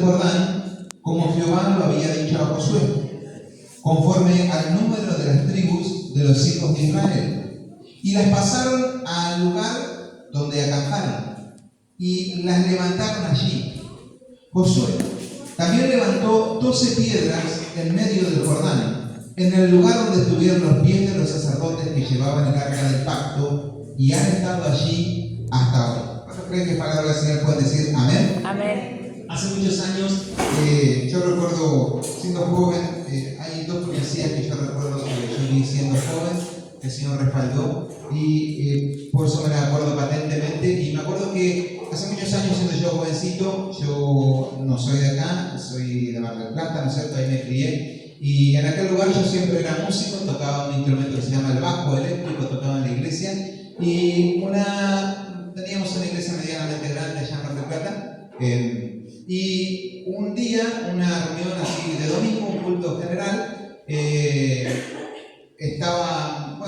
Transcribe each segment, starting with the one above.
Jordán, como Jehová lo había dicho a Josué, conforme al número de las tribus de los hijos de Israel. Y las pasaron al lugar donde acamparon, y las levantaron allí. Josué también levantó 12 piedras en medio del Jordán, en el lugar donde estuvieron los pies de los sacerdotes que llevaban el arca del pacto, y han estado allí hasta hoy. ¿Cuántos creen que es palabra del Señor? Pueden decir amén. Amén. Hace muchos años, yo recuerdo siendo joven, hay dos policías que yo recuerdo que yo vi siendo joven, que el Señor respaldó, y por eso me la acuerdo patentemente. Y me acuerdo que hace muchos años, siendo yo jovencito, yo no soy de acá, soy de Mar del Plata, ¿no es cierto? Ahí me crié. Y en aquel lugar yo siempre era músico, tocaba un instrumento que se llama el bajo eléctrico, tocaba en la iglesia. Y teníamos una iglesia medianamente grande allá en Mar del Plata. Y un día, una reunión así de domingo, un culto general, estaba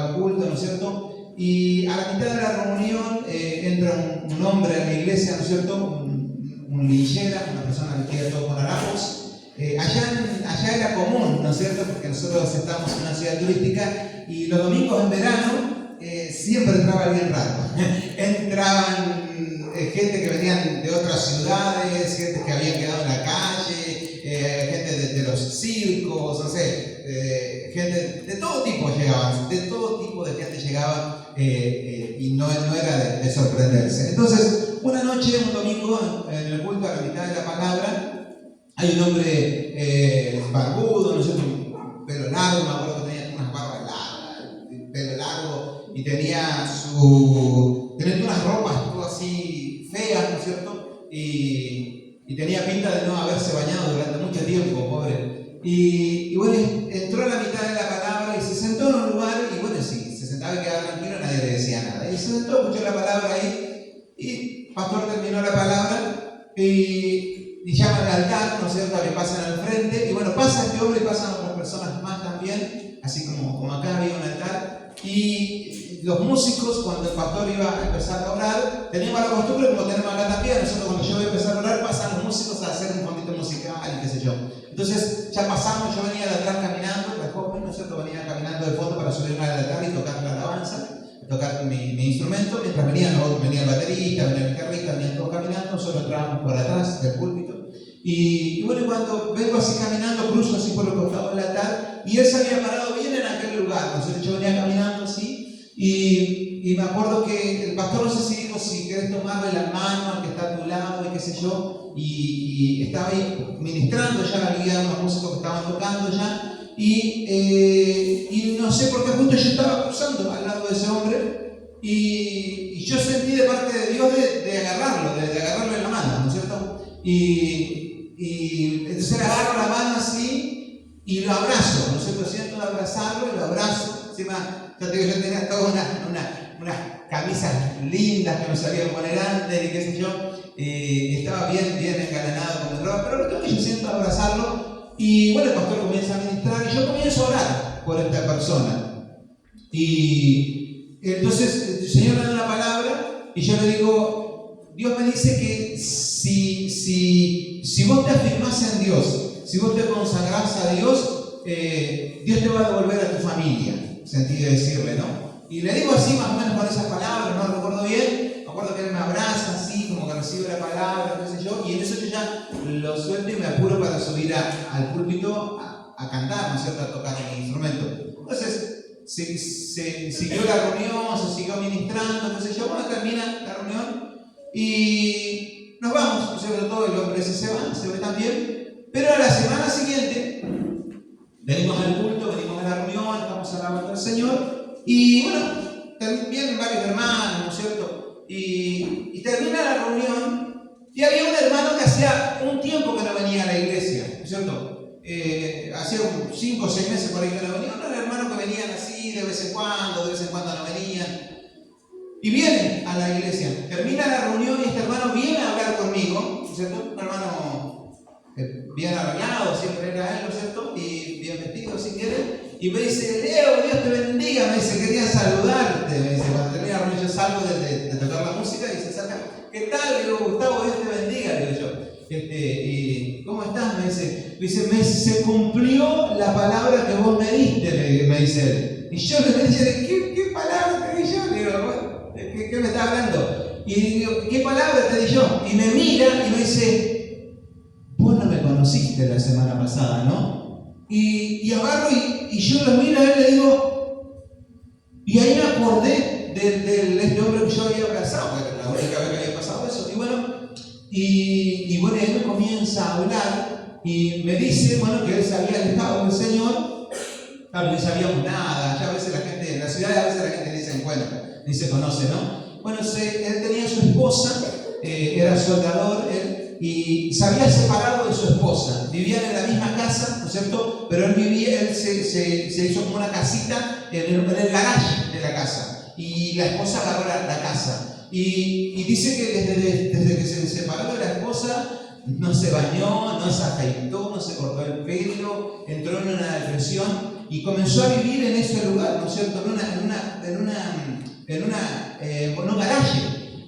el culto, ¿no es cierto? Y a la mitad de la reunión entra un hombre a la iglesia, ¿no es cierto? Un linchera, una persona que queda todo con harapos. Allá era común, ¿no es cierto? Porque nosotros estamos en una ciudad turística y los domingos en verano siempre entraba alguien raro. Entraban gente que venían de otras ciudades, gente que habían quedado en la calle, gente de los circos, no sé, gente de todo tipo llegaban, de todo tipo de gente llegaba y no era de sorprenderse. Entonces, una noche, un domingo, en el culto a la mitad de la palabra, hay un hombre barbudo, no sé, un pelo largo, me acuerdo que tenía unas barbas largas, pelo largo, y tenía unas ropas todo así feas, ¿no es cierto? Y tenía pinta de no haberse bañado durante mucho tiempo, pobre. Y bueno, entró a la mitad de la palabra y se sentó en un lugar, y bueno, sí, se sentaba y quedaba tranquilo, nadie le decía nada. Y se sentó, escuchó la palabra ahí, y el pastor terminó la palabra, y llama al altar, ¿no es cierto?, que pasan al frente, y bueno, pasa este hombre y pasan otras personas más también, así como acá había un altar, y los músicos, cuando el pastor iba a empezar a orar, teníamos la costumbre, como tenemos acá también, nosotros cuando yo voy a empezar a orar, pasan los músicos a hacer un fondito musical y qué sé yo. Entonces, ya pasamos, yo venía de atrás caminando, la joven, ¿no es cierto?, venía caminando de fondo para subirme al altar y tocar la alabanza, tocar mi instrumento, mientras venía el baterista, venía el guitarrista, venían todos caminando, nosotros entrábamos por atrás del púlpito. Y bueno, cuando vengo así caminando, cruzo así por los costados del altar, y él se había parado bien en aquel lugar. Entonces yo venía caminando así, y me acuerdo que el pastor, no sé si dijo, si querés tomarle la mano al que está a tu lado, y qué sé yo, y estaba ahí ministrando, ya había unos músicos que estaban tocando ya, y no sé por qué justo yo estaba cruzando al lado de ese hombre, y yo sentí de parte de Dios de agarrarlo en la mano, ¿no es cierto? Y entonces le agarro la mano así y lo abrazo, ¿no es cierto? Siento de abrazarlo y lo abrazo. Encima, ya te digo, yo tenía todas unas camisas lindas que me salían poner antes y qué sé yo. Estaba bien engalanado con el ropa, pero lo que yo siento abrazarlo. Y bueno, el pastor comienza a ministrar y yo comienzo a orar por esta persona. Y entonces el Señor me da una palabra y yo le digo, Dios me dice que si vos te afirmás en Dios, si vos te consagrás a Dios, Dios te va a devolver a tu familia, sentí de decirle, ¿no? Y le digo así más o menos con esas palabras, no recuerdo bien, me acuerdo que él me abraza así, como que recibe la palabra, qué sé yo, y en eso yo ya lo suelto y me apuro para subir al púlpito a cantar, ¿no es cierto?, a tocar mi instrumento. Entonces, se siguió la reunión, se siguió ministrando, qué sé yo, bueno, termina la reunión y nos vamos, ¿no es cierto?, todo el hombre ese se ve también, pero a la semana siguiente venimos al culto, venimos a la reunión, estamos alabando al Señor y bueno, vienen varios hermanos, ¿no es cierto?, y termina la reunión y había un hermano que hacía un tiempo que no venía a la iglesia, ¿no es cierto?, hacía 5 o 6 meses por ahí que no venía, unos hermanos que venían así de vez en cuando no venían. Y vienen a la iglesia, termina la reunión y este hermano viene a hablar conmigo, ¿no es cierto? Un hermano bien arreglado, siempre era él, ¿no es cierto? Y bien vestido, si quiere. Y me dice, Leo, Dios te bendiga, me dice, quería saludarte. Me dice, cuando termina la reunión yo salgo de tocar la música y se acerca, ¿qué tal? Le digo, Gustavo, Dios te bendiga, le digo yo. ¿Y cómo estás? Me dice, se cumplió la palabra que vos me diste, me dice él. Y yo le dije, ¿qué palabra te di yo? Digo, ¿qué me estás hablando? Y digo, ¿qué palabra te di yo? Y me mira y me dice, vos no me conociste la semana pasada, ¿no? Y agarro y yo lo miro a él y le digo, y ahí me acordé de este hombre que yo había abrazado, porque era la única vez que había pasado eso. Y bueno, él me comienza a hablar y me dice, bueno, que él se había alejado del Señor. Claro, no sabíamos nada. Ya a veces la gente, en la ciudad a veces la gente ni se encuentra, ni se conoce, ¿no? Bueno, él tenía su esposa, era soldador, y se había separado de su esposa. Vivían en la misma casa, ¿no es cierto? Pero él se hizo como una casita en el garaje de la casa. Y la esposa agarró la casa. Y dice que desde que se separó de la esposa, no se bañó, no se afeitó, no se cortó el pelo, entró en una depresión y comenzó a vivir en ese lugar, ¿no es cierto? En un garaje.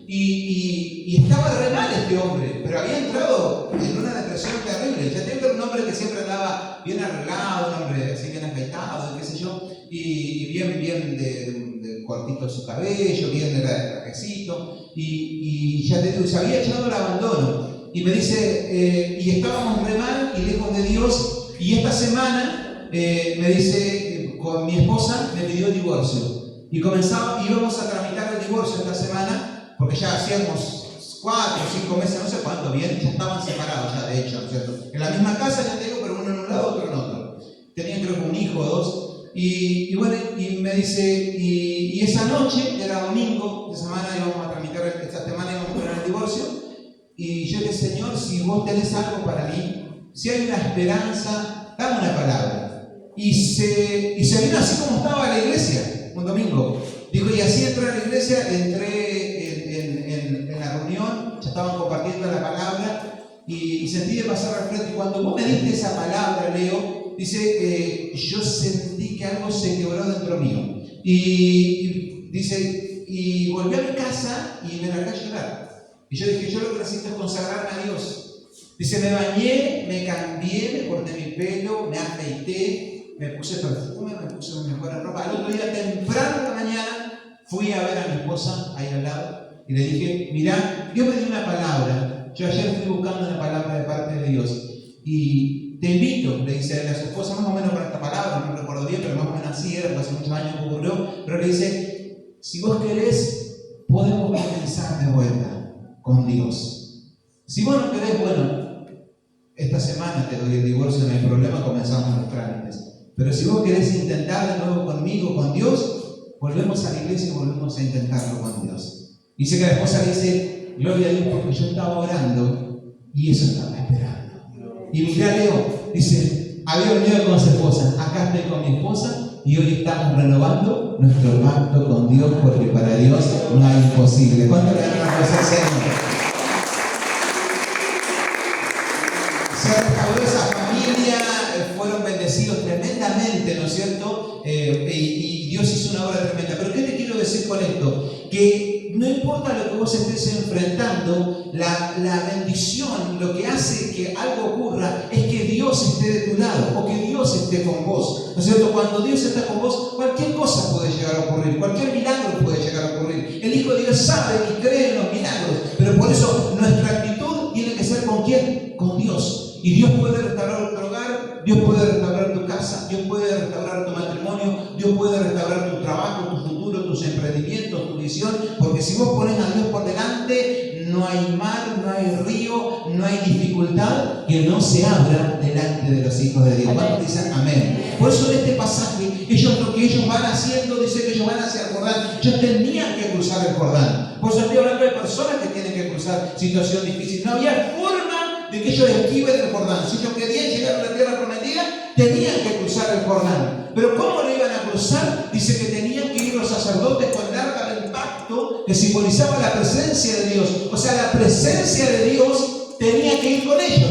Y estaba re mal este hombre, pero había entrado en una depresión terrible. Ya tengo un hombre que siempre andaba bien arreglado, un hombre así bien afeitado, qué sé yo, y bien de cortito su cabello, bien de trajecito, y ya te digo, se había echado al abandono. Y me dice, y estábamos re mal y lejos de Dios, y esta semana me dice, con mi esposa me pidió el divorcio. Y íbamos a tramitar el divorcio esta semana, porque ya hacíamos 4 o 5 meses, no sé cuánto, bien, ya estaban separados ya, de hecho, ¿no es cierto? En la misma casa, ya te digo, pero uno en un lado, otro en otro. Tenían creo que un hijo o 2. Y bueno, y me dice, y esa noche, era domingo, esta semana íbamos a tramitar, esta semana íbamos a poner el divorcio. Y yo le dije, Señor, si vos tenés algo para mí, si hay una esperanza, dame una palabra. Y se vino así como estaba la iglesia, un domingo. Dijo, y así entré a la iglesia, entré en la reunión, ya estaban compartiendo la palabra, y sentí de pasar al frente. Y cuando vos me diste esa palabra, Leo, dice, yo sentí que algo se quebró dentro mío. Y dice, y volví a mi casa y me largué a llorar. Y yo dije, yo lo que necesito es consagrarme a Dios. Dice, me bañé, me cambié, me corté mi pelo, me afeité, me puse perfume, me puse mi mejor ropa. Al otro día, temprano en la mañana, fui a ver a mi esposa ahí al lado y le dije, mirá, Dios me dio una palabra. Yo ayer fui buscando una palabra de parte de Dios. Y te invito, le dice a su esposa, más o menos para esta palabra, no recuerdo bien, pero más o menos así era, porque hace muchos años que ocurrió. Pero le dice, si vos querés, podemos comenzar de vuelta con Dios. Si vos no querés, bueno, esta semana te doy el divorcio, no hay problema, comenzamos los trámites. Pero si vos querés intentar de nuevo conmigo, con Dios, volvemos a la iglesia y volvemos a intentarlo con Dios. Dice que la esposa le dice, gloria a Dios, porque yo estaba orando y eso estaba esperando. Y mirá, Leo, dice, había venido con su esposa, acá estoy con mi esposa y hoy estamos renovando nuestro pacto con Dios, porque para Dios no hay imposible. ¿Cuánto le dan una cosa al Señor? Se restauró esa familia, fueron bendecidos tremendamente, ¿no es cierto? Y Dios hizo una obra tremenda. Pero ¿qué te quiero decir con esto? Que no importa lo que vos estés enfrentando, la bendición, lo que hace que algo ocurra, es que Dios esté de tu lado, o que Dios esté con vos, ¿no es cierto? Cuando Dios está con vos, cualquier cosa puede llegar a ocurrir, cualquier milagro puede llegar a ocurrir. El Hijo de Dios sabe y cree en los milagros, pero por eso nuestra actitud tiene que ser ¿con quién? Con Dios. Y Dios puede restaurar tu hogar, Dios puede restaurar tu casa, Dios puede restaurar tu matrimonio, Dios puede restaurar tu trabajo, tu futuro, tus emprendimientos, tu visión, porque si vos pones a Dios por delante, no hay mar, no hay río, no hay dificultad que no se abra delante de los hijos de Dios. ¿Cuántos dicen amén? Por eso en este pasaje, lo que ellos van haciendo, dice que ellos van hacia el Jordán. Ellos tenían que cruzar el Jordán. Por eso estoy hablando de personas que tienen que cruzar situación difícil. No había forma de que ellos esquiven el Jordán. Si ellos querían llegar a la tierra prometida, tenían que cruzar el Jordán. Pero ¿cómo lo iban a cruzar? Dice que tenían que ir los sacerdotes con el arca del pacto, que simbolizaba la presencia de Dios. O sea, la presencia de Dios tenía que ir con ellos,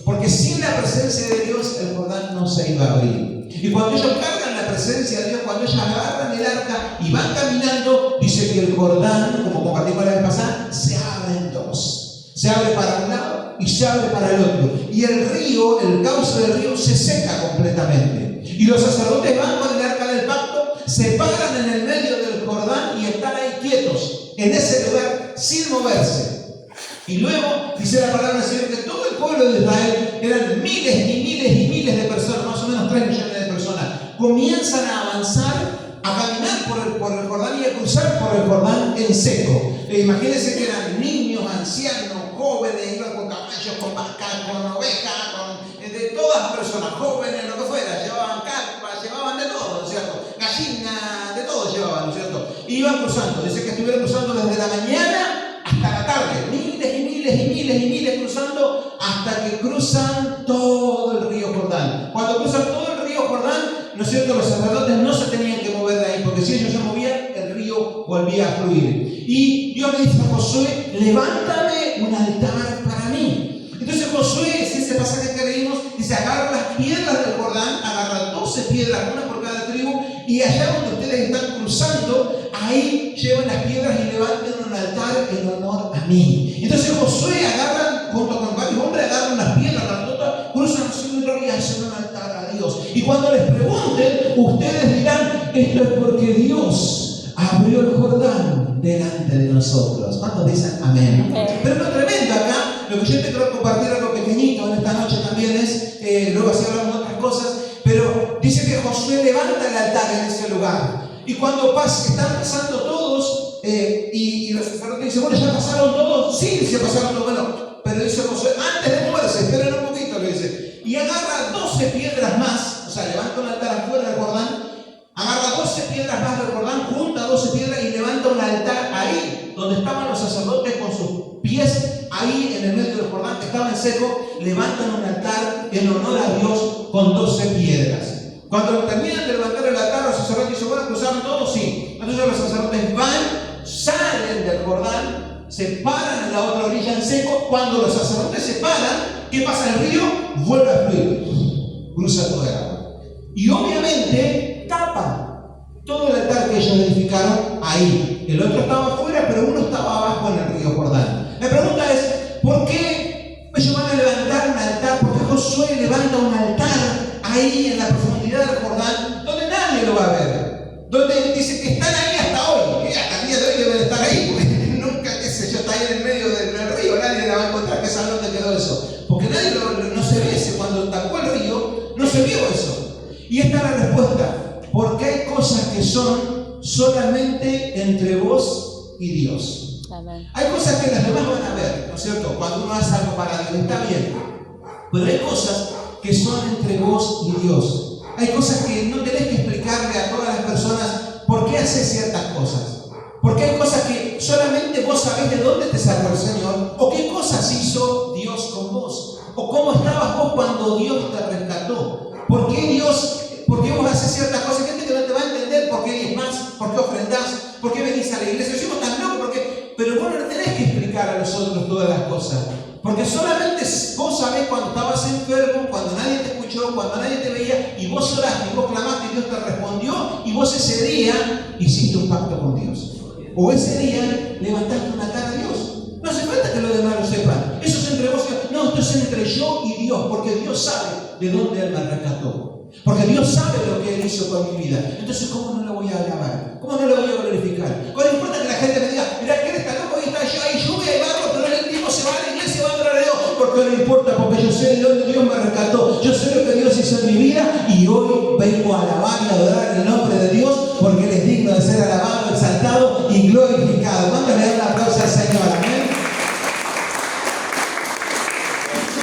porque sin la presencia de Dios el Jordán no se iba a abrir. Y cuando ellos cargan la presencia de Dios, cuando ellos agarran el arca y van caminando, dice que el Jordán, como compartimos la vez pasada, se abre en dos. Se abre para un lado y se abre para el otro. Y el río, el cauce del río se seca completamente. Y los sacerdotes van con el arca del pacto, se paran en el medio del Jordán y están ahí quietos, en ese lugar, sin moverse. Y luego dice la palabra del Señor que todo el pueblo de Israel, eran miles y miles y miles de personas, más o menos 3 millones de personas, comienzan a avanzar, a caminar por el Jordán y a cruzar por el Jordán en seco. Imagínense que eran niños, ancianos, jóvenes, iban con caballos, con vacas, con ovejas, de todas personas, jóvenes, lo que fuera, llevaban carpas, llevaban de todo, ¿no es cierto? Gallinas, de todo llevaban, ¿no es cierto? Y iban cruzando, dice que estuvieron cruzando desde la mañana hasta la tarde, miles y miles y miles y miles cruzando hasta que cruzan todo el río Jordán. Cuando cruzan todo el río Jordán, ¿no es cierto? Los sacerdotes no se tenían que mover de ahí, porque si ellos se movían, el río volvía a fluir. Y Dios le dice a Josué, levántame un altar para mí. Entonces Josué, si ese pasaje que leímos, dice, agarra las piedras del Jordán, agarra 12 piedras, una por cada tribu, y allá donde ustedes están cruzando, ahí llevan las piedras y levanten un altar en honor a mí. Entonces Josué agarran, junto con varios hombres, agarran las piedras, cruzan hacia el río y hacen un altar a Dios. Y cuando les pregunten, ustedes dirán, esto es porque Dios abrió el Jordán delante de nosotros. ¿Cuántos dicen amén? Pero lo tremendo acá, lo que yo te quiero compartir algo pequeñito en esta noche también es, luego así hablamos de otras cosas, pero dice que Josué levanta el altar en ese lugar. Y cuando están pasando todos, y los sacerdotes dicen, bueno, ¿ya pasaron todos? Sí, se pasaron todos. Bueno, pero dice Josué, antes de moverse, esperen un poquito, le dice. Y agarra 12 piedras más, o sea, levanta un altar afuera del Jordán, agarra 12 piedras más del Jordán, junta 12 piedras y levanta un altar ahí, donde estaban los sacerdotes con sus pies, ahí en el medio del Jordán, que estaba en seco, levantan un altar en honor a Dios con 12 piedras. Cuando terminan de levantar el altar, los sacerdotes dicen, bueno, ¿cruzaron todos? Sí. Entonces los sacerdotes van, salen del Jordán, se paran en la otra orilla en seco. Cuando los sacerdotes se paran, ¿qué pasa? El río vuelve a fluir, cruza todo el agua. Y obviamente tapan todo el altar que ellos edificaron ahí. El otro estaba afuera, pero uno estaba abajo en el río Jordán. La pregunta es, ¿por qué ellos van a levantar un altar? ¿Por qué Josué levanta un altar ahí en la profundidad del Jordán, donde nadie lo va a ver? Donde dice que están ahí hasta hoy, y hasta el día de hoy deben estar ahí, porque nunca, qué sé yo, está ahí en el medio del río, nadie la va a encontrar, que sabe dónde quedó eso. Porque nadie no se ve, cuando tapó el río, no se vio eso. Y esta es la respuesta, porque hay cosas que son solamente entre vos y Dios. Amén. Hay cosas que las demás van a ver, ¿no es cierto? Cuando uno hace algo para Dios, está bien. Pero hay cosas que son entre vos y Dios. Hay cosas que no tenés que explicarle a todas las personas por qué haces ciertas cosas. Porque hay cosas que solamente vos sabés de dónde te sacó el Señor, o qué cosas hizo Dios con vos, o cómo estabas vos cuando Dios te rescató. ¿Por qué vos haces ciertas cosas? Hay gente que no te va a entender por qué diezmás, por qué ofrendás, por qué venís a la iglesia. Decimos tan loco, pero vos no tenés que explicar a los otros todas las cosas. Porque solamente vos sabés cuando estabas enfermo, cuando nadie te escuchó, cuando nadie te veía, y vos oraste, y vos clamaste, y Dios te respondió, y vos ese día hiciste un pacto con Dios. O ese día levantaste una cara a Dios. No hace falta que los demás lo sepan. Eso es entre vos y Dios. No, esto es entre yo y Dios, porque Dios sabe de dónde Él me rescató. Porque Dios sabe lo que Él hizo con mi vida. Entonces, ¿cómo no lo voy a alabar? ¿Cómo no lo voy a glorificar? ¿Cuál importa que la gente me diga, mira, que eres tan loco y está yo ahí, lluvia y barro, pero el tiempo se va a la iglesia y va a adorar a Dios? Porque no importa, porque yo sé de dónde Dios me rescató. Yo sé lo que Dios hizo en mi vida y hoy vengo a alabar y adorar en el nombre de Dios, porque Él es digno de ser alabado, exaltado y glorificado. ¿Cuántos le dan un aplauso al Señor? Amén.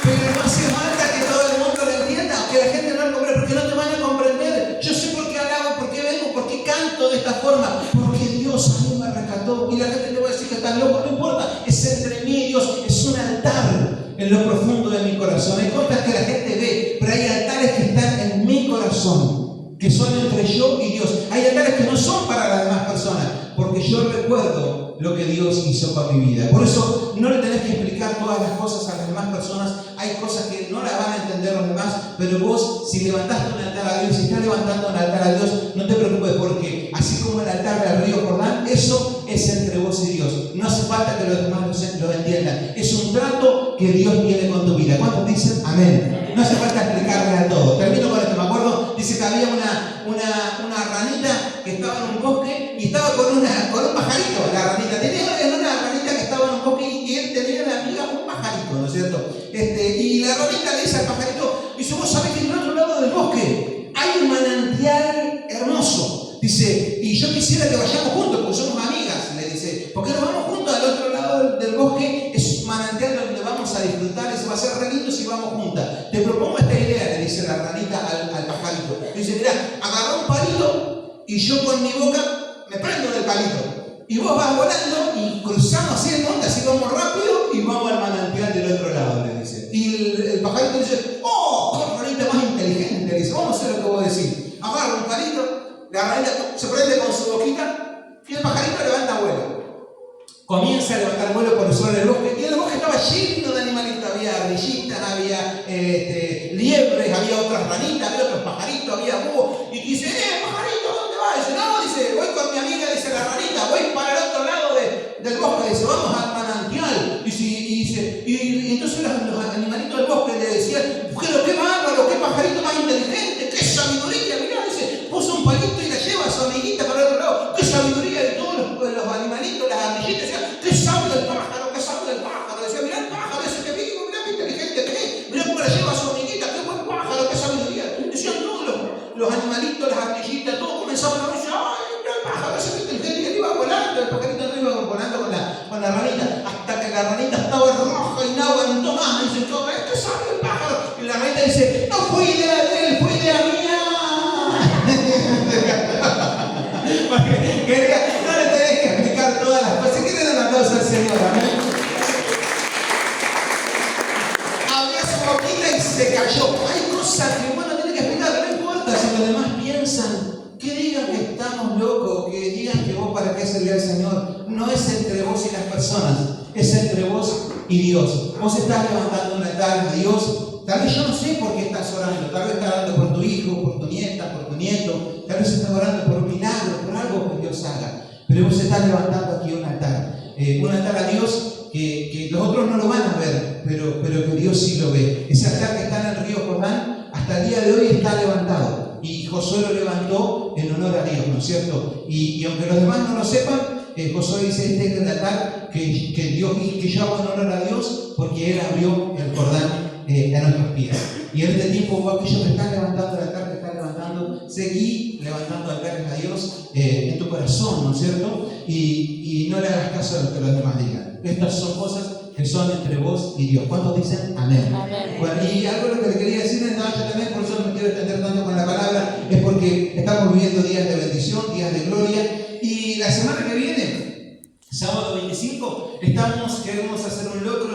Pero no hace falta que todo el mundo lo entienda, que la gente no lo comprenda, porque no te van a comprender. Yo sé por qué alabo, por qué vengo, por qué canto de esta forma, porque Dios a mí me rescató. Y la gente te va a decir que estás loco, no importa, es entre mí y Dios, es un altar en lo profundo de mi corazón. Hay cosas que la gente ve, pero hay altares que están en mi corazón, que son entre yo y Dios. Hay altares que no son para las demás personas, porque yo recuerdo lo que Dios hizo con mi vida. Por eso no le tenés que explicar todas las cosas a las demás personas. Hay cosas que no las van a entender los demás, pero vos, si levantaste un altar a Dios, si estás levantando un altar a Dios, no te preocupes, porque así como el altar del río Jordán, eso es entre vos y Dios. No hace falta que los demás lo entiendan. Es un trato que Dios tiene con tu vida. ¿Cuántos dicen amén? No hace falta explicarle a todos. Termino con esto. Me acuerdo, dice que había una ranita que estaba en un bosque y estaba con un pajarito. La ranita tenía una ranita que estaba en un bosque y él tenía una amiga, un pajarito, ¿no es cierto? Y la ranita le dice al pajarito, dice, vos sabés que en el otro lado del bosque hay un manantial hermoso. Dice, y yo quisiera que vayamos juntos, porque somos amigas, le dice, ¿por qué no vamos juntos al otro lado del bosque? Es un manantial donde vamos a disfrutar, eso va a ser re lindo si vamos juntas. Te propongo esta idea, le dice la ranita al pajarito. Dice, mirá, agarrá un palito y yo con mi boca me prendo del palito. Y vos vas volando y cruzamos así el monte, así vamos rápido y vamos al manantial del otro lado, le dice. Y el pajarito dice, ¡oh, qué ranita más inteligente! Le dice, vamos a hacer lo que vos decís. Agarra un palito, la ranita se prende con su boquita y el pajarito levanta vuelo. Comienza a levantar vuelo por el suelo del bosque y el bosque estaba lleno de animalitos. Había ardillitas, había liebres, había otras ranitas, había otros pajaritos, había búhos. Y dice, pajarito, ¿dónde vas? Dice, no, dice, voy con mi amiga, dice la ranita, voy para el otro lado del bosque. Dice, vamos al manantial. Y entonces los animalitos del bosque le decían, pero qué bárbaro, qué pajarito más inteligente, qué sabiduría, mirá, dice, puso un palito y la lleva a su amiguita para el otro lado, qué sabiduría de todos los animalitos, las ardillitas, decían, qué sabio el pájaro, decía, mirá el pájaro, ese que vivo, mirá qué inteligente que es, mirá cómo la lleva a su amiguita, qué buen pájaro, qué sabiduría. Decían todos los animalitos, las ardillitas, todos comenzaban a decir, ay, mirá el pájaro, ese que inteligente, y él iba volando, el pajarito no iba volando con la ranita, hasta que la ranita estaba roja y no aguantó más, y dice, ¿qué sabe el pájaro? Y la ranita dice, no fue idea de él, fue idea mía. Porque no le tenés que explicar todas las cosas. ¿Qué le dan la causa al Señor? Amén. Abrió su boquita y se cayó. Hay cosas que uno tiene que explicar, no importa si los demás piensan, que digan que estamos locos, que digan que vos para qué servirle al Señor. No es entre vos y las personas, es entre vos y Dios. Vos estás levantando un altar a Dios. Tal vez yo no sé por qué estás orando. Tal vez estás orando por tu hijo, por tu nieta, por tu nieto. Tal vez estás orando por un milagro, por algo que Dios haga. Pero vos estás levantando aquí un altar a Dios que los otros no lo van a ver, pero que Dios sí lo ve. Ese altar que está en el río Jordán, hasta el día de hoy está levantado. Y Josué lo levantó en honor a Dios, ¿no es cierto? Y aunque los demás no lo sepan, Josué dice, este es el altar que yo hago en honor a Dios porque Él abrió el Jordán a nuestros pies. Y en este tiempo, vos, aquellos que están levantando el altar, que están levantando, seguí levantando altares a Dios en tu corazón, ¿no es cierto? Y no le hagas caso a lo que los demás digan. Estas son cosas que son entre vos y Dios. ¿Cuántos dicen amén? Amén. Bueno, y algo lo que le quería decir en la noche también, por eso no me quiero extender tanto con la palabra, es porque estamos viviendo días de bendición, días de gloria, y la semana que viene, sábado 25, queremos hacer un locro.